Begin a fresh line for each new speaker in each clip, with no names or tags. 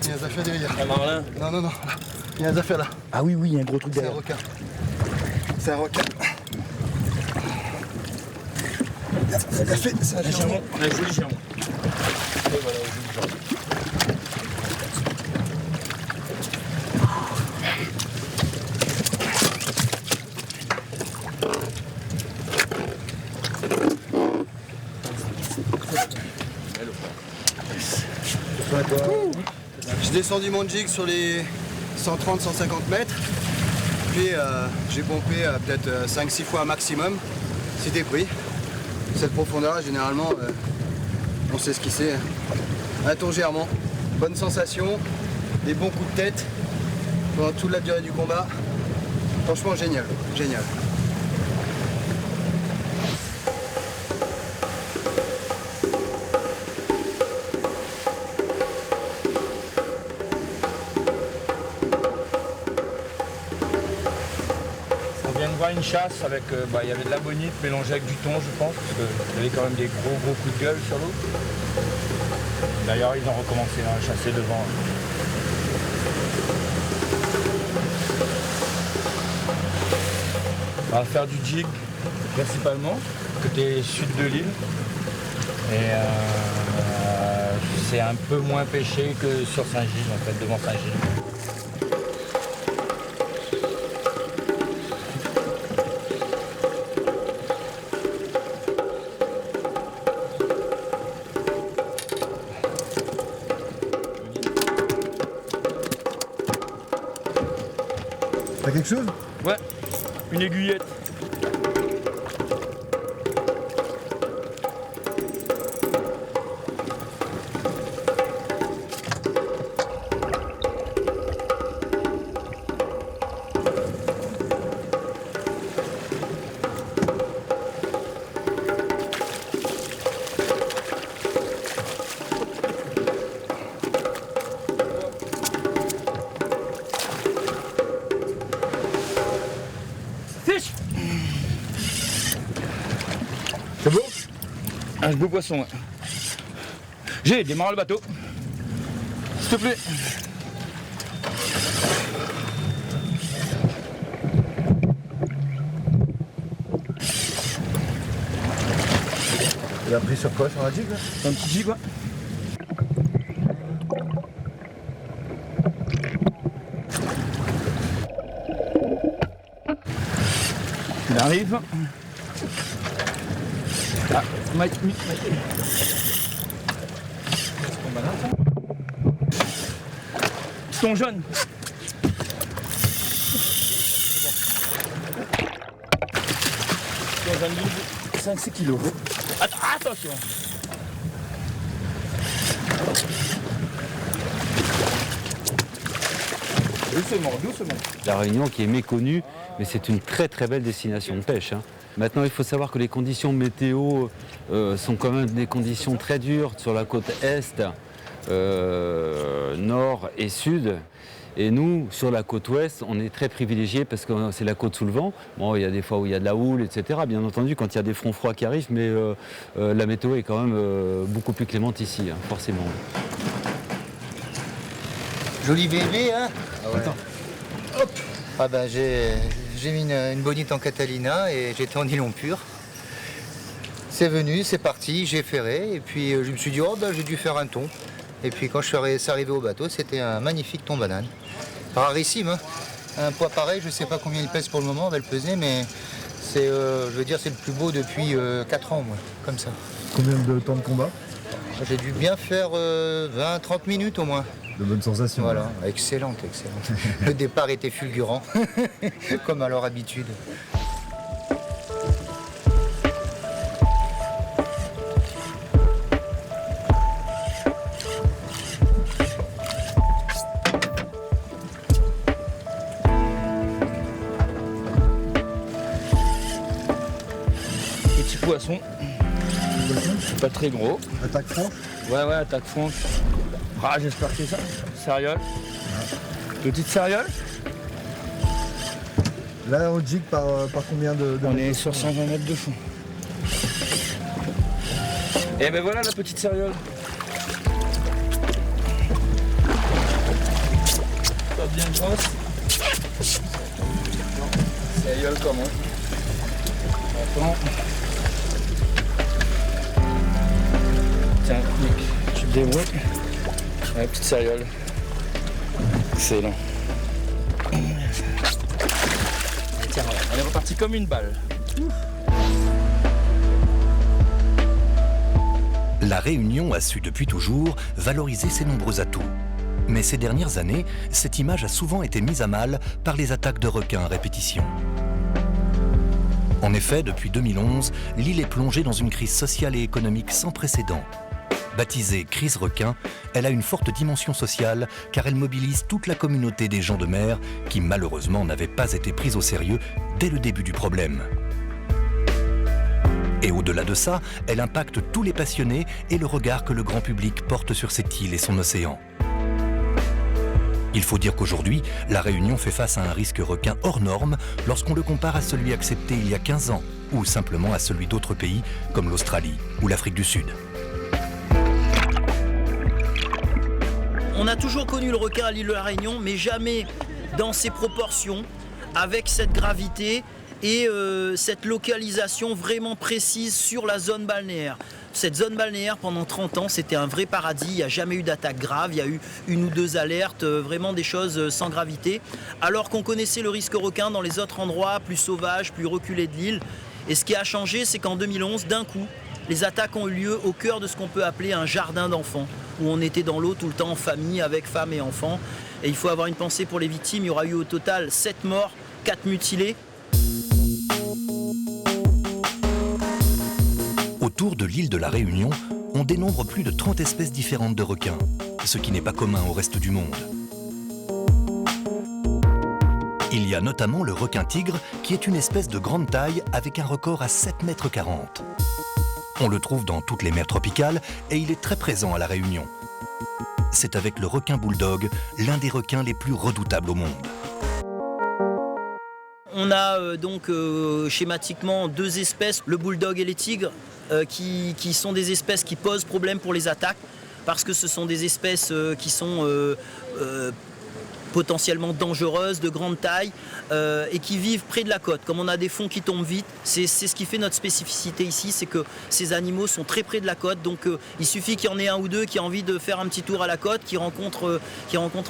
Il y a des affaires derrière.
Un marlin?
Non, non, non. Il y a des affaires là.
Ah oui, oui, il y a un gros truc
C'est un
derrière.
requin. C'est un requin. Ça fait, c'est un germon.
Un joli germon. Et voilà, un joli germon.
J'ai descendu mon jig sur les 130-150 mètres. Puis j'ai pompé peut-être 5-6 fois maximum. C'était pris. Cette profondeur, généralement, on sait ce qui c'est. Un ton germant. Bonne sensation, des bons coups de tête pendant toute la durée du combat. Franchement, génial, génial.
On vient de voir une chasse avec, il y avait de la bonite mélangée avec du thon, je pense, parce qu'il y avait quand même des gros coups de gueule sur l'eau. D'ailleurs, ils ont recommencé à chasser devant. On va faire du jig principalement, côté sud de l'île. Et c'est un peu moins pêché que sur Saint-Gilles, en fait, devant Saint-Gilles.
T'as quelque chose?
Ouais, une aiguillette. Fiche! C'est beau? Un beau poisson, ouais. J'ai démarre le bateau. S'il te plaît.
Il a pris sur quoi? Sur un jig là?
Un petit jig, ouais. Il arrive. Ah, Mike. Ton jaune. Ton jaune de 5-6 kilos. Attention. Doucement.
La Réunion qui est méconnue, mais c'est une très très belle destination de pêche, hein. Maintenant, il faut savoir que les conditions météo sont quand même des conditions très dures sur la côte est, nord et sud. Et nous, sur la côte ouest, on est très privilégiés parce que c'est la côte sous le vent. Bon, il y a des fois où il y a de la houle, etc. Bien entendu, quand il y a des fronts froids qui arrivent, mais la météo est quand même beaucoup plus clémente ici, hein, forcément.
Joli bébé, hein?
Ah ouais.
Hop! Ah ben j'ai mis une bonite en Catalina et j'étais en nylon pur. C'est venu, c'est parti, j'ai ferré et puis je me suis dit, oh ben j'ai dû faire un thon. Et puis quand je suis arrivé au bateau, c'était un magnifique thon banane. Rarissime, hein? Un poids pareil, je sais pas combien il pèse pour le moment, on va le peser, mais c'est, je veux dire, c'est le plus beau depuis 4 ans, moi, comme ça.
Combien de temps de combat?
J'ai dû bien faire 20-30 minutes au moins.
De bonnes sensations.
Voilà, excellente. Le départ était fulgurant, comme à leur habitude.
Petit poisson. Pas très gros.
Attaque franche?
Ouais, attaque franche. Ah, j'espère que c'est ça. Sériole. Petite sériole.
Là, on jig par combien de
On
mètres
est
de
sur
fond?
120 mètres de fond. Et ben voilà la petite sériole. bien grosse. Ça gueule comment? Attends. Tiens, Nick, tu te débrouilles. Ouais, petite sériole. Excellent. Tiens, voilà, on est reparti comme une balle.
La Réunion a su depuis toujours valoriser ses nombreux atouts. Mais ces dernières années, cette image a souvent été mise à mal par les attaques de requins à répétition. En effet, depuis 2011, l'île est plongée dans une crise sociale et économique sans précédent. Baptisée crise requin, elle a une forte dimension sociale car elle mobilise toute la communauté des gens de mer qui malheureusement n'avaient pas été prise au sérieux dès le début du problème. Et au-delà de ça, elle impacte tous les passionnés et le regard que le grand public porte sur cette île et son océan. Il faut dire qu'aujourd'hui, la Réunion fait face à un risque requin hors norme lorsqu'on le compare à celui accepté il y a 15 ans ou simplement à celui d'autres pays comme l'Australie ou l'Afrique du Sud.
On a toujours connu le requin à l'île de la Réunion, mais jamais dans ces proportions, avec cette gravité et cette localisation vraiment précise sur la zone balnéaire. Cette zone balnéaire, pendant 30 ans, c'était un vrai paradis. Il n'y a jamais eu d'attaque grave. Il y a eu 1 ou 2 alertes, vraiment des choses sans gravité. Alors qu'on connaissait le risque requin dans les autres endroits plus sauvages, plus reculés de l'île. Et ce qui a changé, c'est qu'en 2011, d'un coup, les attaques ont eu lieu au cœur de ce qu'on peut appeler un jardin d'enfants, où on était dans l'eau tout le temps en famille, avec femmes et enfants. Et il faut avoir une pensée pour les victimes. Il y aura eu au total 7 morts, 4 mutilés.
Autour de l'île de la Réunion, on dénombre plus de 30 espèces différentes de requins, ce qui n'est pas commun au reste du monde. Il y a notamment le requin tigre, qui est une espèce de grande taille avec un record à 7,40 mètres. On le trouve dans toutes les mers tropicales et il est très présent à la Réunion. C'est avec le requin bulldog, l'un des requins les plus redoutables au monde.
On a donc schématiquement 2 espèces, le bulldog et les tigres, qui sont des espèces qui posent problème pour les attaques, parce que ce sont des espèces qui sont potentiellement dangereuses, de grande taille, et qui vivent près de la côte. Comme on a des fonds qui tombent vite, c'est ce qui fait notre spécificité ici, c'est que ces animaux sont très près de la côte, donc il suffit qu'il y en ait un ou deux qui a envie de faire un petit tour à la côte, qui rencontre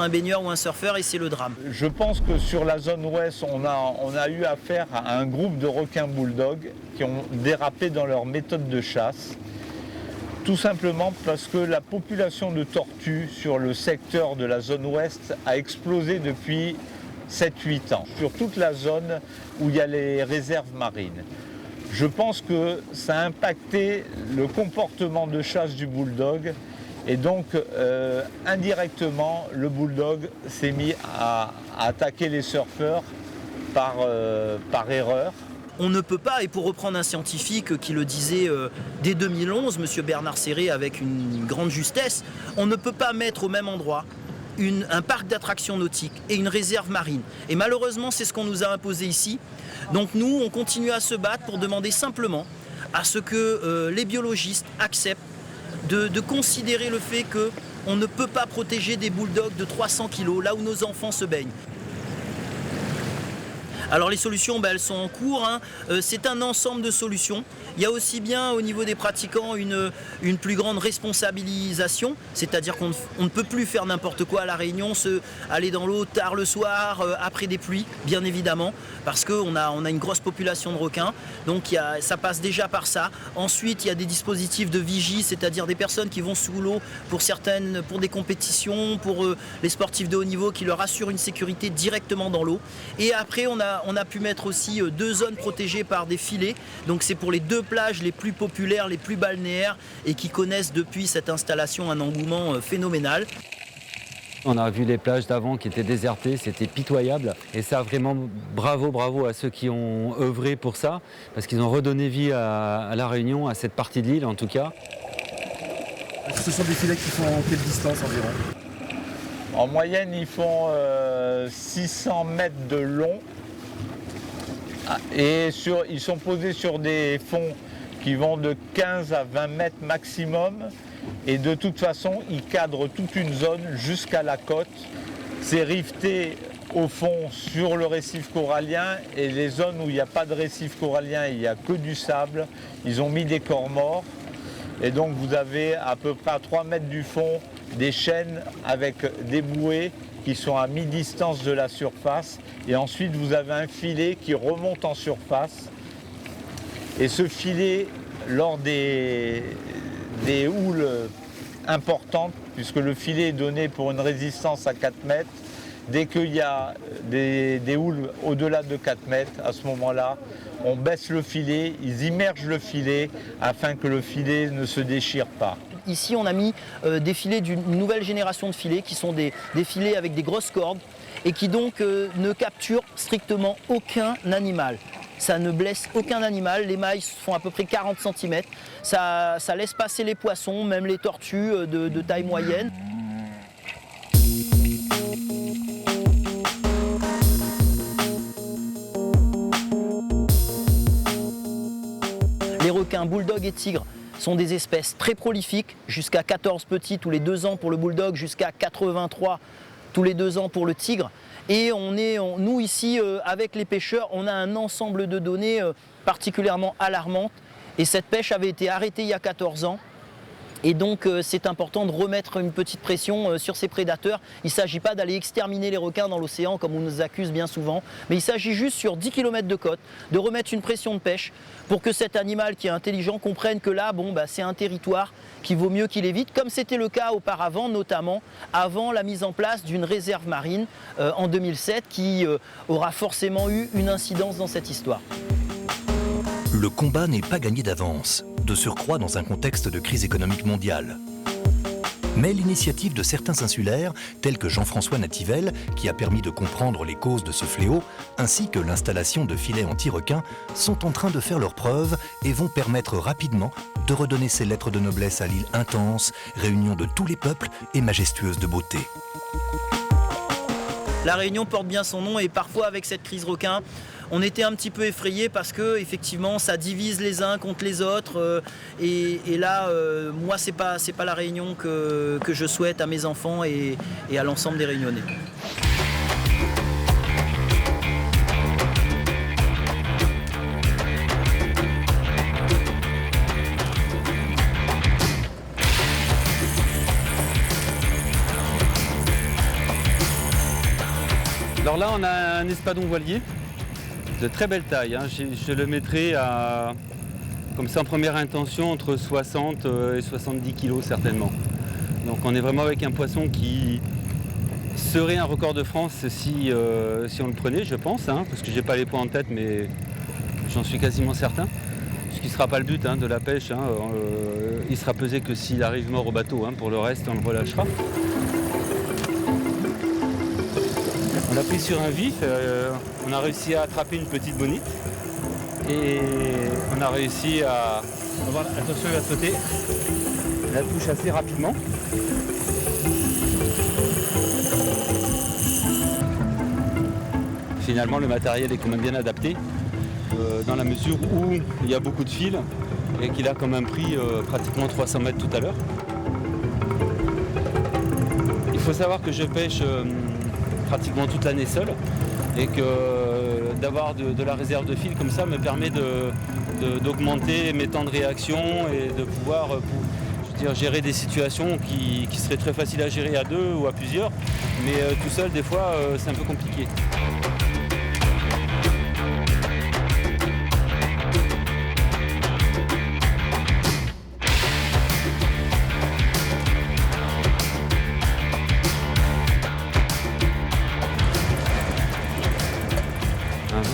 un baigneur ou un surfeur, et c'est le drame.
Je pense que sur la zone ouest, on a eu affaire à un groupe de requins bulldog qui ont dérapé dans leur méthode de chasse. Tout simplement parce que la population de tortues sur le secteur de la zone ouest a explosé depuis 7-8 ans, sur toute la zone où il y a les réserves marines. Je pense que ça a impacté le comportement de chasse du bulldog et donc indirectement le bulldog s'est mis à attaquer les surfeurs par erreur.
On ne peut pas, et pour reprendre un scientifique qui le disait dès 2011, M. Bernard Serré, avec une grande justesse, on ne peut pas mettre au même endroit un parc d'attractions nautiques et une réserve marine. Et malheureusement, c'est ce qu'on nous a imposé ici. Donc nous, on continue à se battre pour demander simplement à ce que les biologistes acceptent de considérer le fait qu'on ne peut pas protéger des bulldogs de 300 kg là où nos enfants se baignent. Alors les solutions, elles sont en cours, hein. C'est un ensemble de solutions. Il y a aussi bien au niveau des pratiquants une plus grande responsabilisation, c'est-à-dire qu'on ne peut plus faire n'importe quoi à la Réunion, aller dans l'eau tard le soir, après des pluies, bien évidemment, parce qu'on a une grosse population de requins, donc ça passe déjà par ça. Ensuite, il y a des dispositifs de vigie, c'est-à-dire des personnes qui vont sous l'eau pour des compétitions, pour les sportifs de haut niveau, qui leur assurent une sécurité directement dans l'eau. Et après, on a pu mettre aussi 2 zones protégées par des filets, donc c'est pour les 2 plages les plus populaires, les plus balnéaires et qui connaissent depuis cette installation un engouement phénoménal.
On a vu les plages d'avant qui étaient désertées, c'était pitoyable. Et ça, vraiment, bravo à ceux qui ont œuvré pour ça, parce qu'ils ont redonné vie à la Réunion, à cette partie de l'île en tout cas.
Ce sont des filets qui font quelle distance environ?
En moyenne, ils font 600 mètres de long. Et ils sont posés sur des fonds qui vont de 15 à 20 mètres maximum. Et de toute façon, ils cadrent toute une zone jusqu'à la côte. c'est riveté au fond sur le récif corallien, et les zones où il n'y a pas de récif corallien, il n'y a que du sable, ils ont mis des corps morts. Et donc vous avez à peu près à 3 mètres du fond des chaînes avec des bouées qui sont à mi-distance de la surface. Et ensuite vous avez un filet qui remonte en surface. Et ce filet, lors des houles importantes, puisque le filet est donné pour une résistance à 4 mètres, dès qu'il y a des houles au-delà de 4 mètres, à ce moment-là, on baisse le filet, ils immergent le filet afin que le filet ne se déchire pas.
Ici, on a mis des filets d'une nouvelle génération de filets qui sont des filets avec des grosses cordes et qui donc ne capturent strictement aucun animal. Ça ne blesse aucun animal, les mailles font à peu près 40 cm, ça laisse passer les poissons, même les tortues de taille moyenne. Les requins, bulldog et tigres sont des espèces très prolifiques, jusqu'à 14 petits tous les 2 ans pour le bulldog, jusqu'à 83 tous les 2 ans pour le tigre. Et nous ici, avec les pêcheurs, on a un ensemble de données particulièrement alarmantes. Et cette pêche avait été arrêtée il y a 14 ans. Et donc c'est important de remettre une petite pression sur ces prédateurs. Il ne s'agit pas d'aller exterminer les requins dans l'océan comme on nous accuse bien souvent, mais il s'agit juste sur 10 km de côte de remettre une pression de pêche pour que cet animal qui est intelligent comprenne que là, c'est un territoire qu'il vaut mieux qu'il évite, comme c'était le cas auparavant, notamment avant la mise en place d'une réserve marine en 2007 qui aura forcément eu une incidence dans cette histoire.
Le combat n'est pas gagné d'avance, de surcroît dans un contexte de crise économique mondiale. Mais l'initiative de certains insulaires, tels que Jean-François Nativelle, qui a permis de comprendre les causes de ce fléau, ainsi que l'installation de filets anti-requins, sont en train de faire leurs preuves et vont permettre rapidement de redonner ses lettres de noblesse à l'île intense, réunion de tous les peuples et majestueuse de beauté.
La Réunion porte bien son nom et parfois avec cette crise requin, on était un petit peu effrayés parce que effectivement ça divise les uns contre les autres et là moi c'est pas la Réunion que je souhaite à mes enfants et à l'ensemble des Réunionnais.
Alors là on a un espadon voilier de très belle taille, hein. Je le mettrai à, comme ça en première intention, entre 60 et 70 kg certainement. Donc on est vraiment avec un poisson qui serait un record de France si on le prenait, je pense, hein, parce que j'ai pas les points en tête, mais j'en suis quasiment certain. Ce qui ne sera pas le but de la pêche, hein. Il sera pesé que s'il arrive mort au bateau, hein. Pour le reste on le relâchera. On l'a pris sur un vif, on a réussi à attraper une petite bonite et on a réussi à... Attention, il va sauter. La touche assez rapidement. Finalement, le matériel est quand même bien adapté dans la mesure où il y a beaucoup de fils et qu'il a quand même pris pratiquement 300 mètres tout à l'heure. Il faut savoir que je pêche pratiquement toute l'année seul et que d'avoir de la réserve de fil comme ça me permet d'augmenter mes temps de réaction et de pouvoir gérer des situations qui seraient très faciles à gérer à 2 ou à plusieurs, mais tout seul des fois c'est un peu compliqué.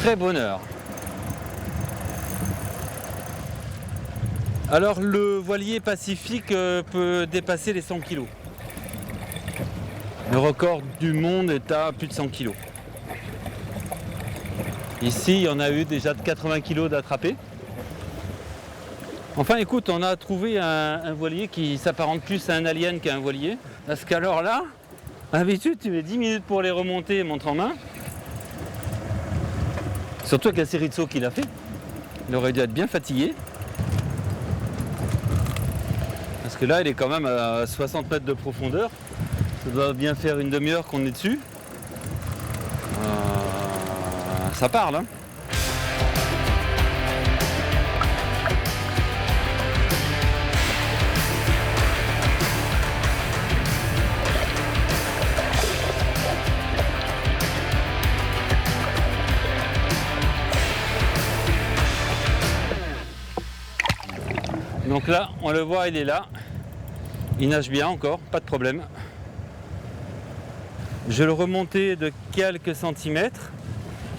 Très bonheur. Alors le voilier Pacifique peut dépasser les 100 kg. Le record du monde est à plus de 100 kg. Ici, il y en a eu déjà de 80 kg d'attrapés. Enfin écoute, on a trouvé un voilier qui s'apparente plus à un alien qu'à un voilier. Parce qu'alors là, d'habitude tu mets 10 minutes pour les remonter montre en main. Surtout avec la série de sauts qu'il a fait. Il aurait dû être bien fatigué. Parce que là, il est quand même à 60 mètres de profondeur. Ça doit bien faire une demi-heure qu'on est dessus. Ça parle, hein. Donc là, on le voit, il est là. Il nage bien encore, pas de problème. Je vais le remonter de quelques centimètres.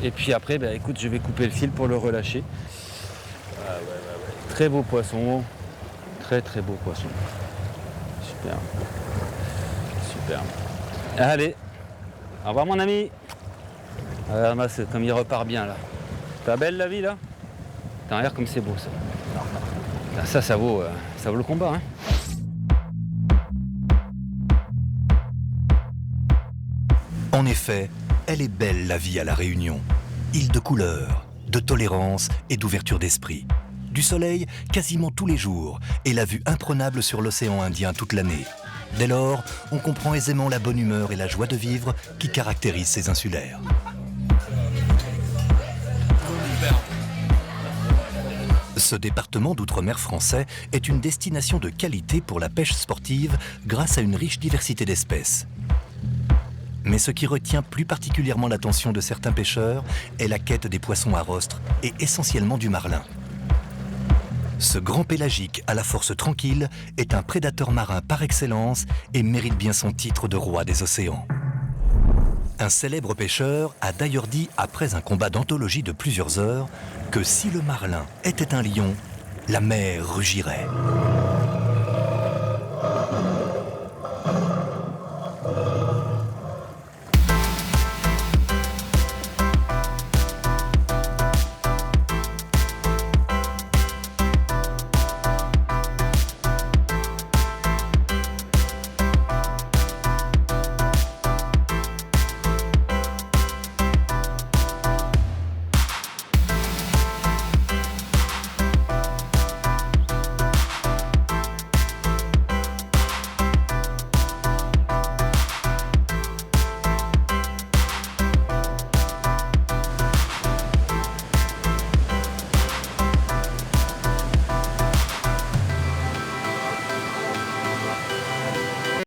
Et puis après, bah, écoute, je vais couper le fil pour le relâcher. Très beau poisson. Très très beau poisson. Super. Super. Allez. Au revoir mon ami. Ah, comme il repart bien là. T'as belle la vie là? T'as l'air comme c'est beau ça. Ah, ça vaut le combat. Hein.
En effet, elle est belle la vie à La Réunion. Île de couleurs, de tolérance et d'ouverture d'esprit. Du soleil quasiment tous les jours et la vue imprenable sur l'océan Indien toute l'année. Dès lors, on comprend aisément la bonne humeur et la joie de vivre qui caractérisent ces insulaires. Ce département d'outre-mer français est une destination de qualité pour la pêche sportive grâce à une riche diversité d'espèces. Mais ce qui retient plus particulièrement l'attention de certains pêcheurs est la quête des poissons à rostre et essentiellement du marlin. Ce grand pélagique à la force tranquille est un prédateur marin par excellence et mérite bien son titre de roi des océans. Un célèbre pêcheur a d'ailleurs dit, après un combat d'anthologie de plusieurs heures, que si le marlin était un lion, la mer rugirait.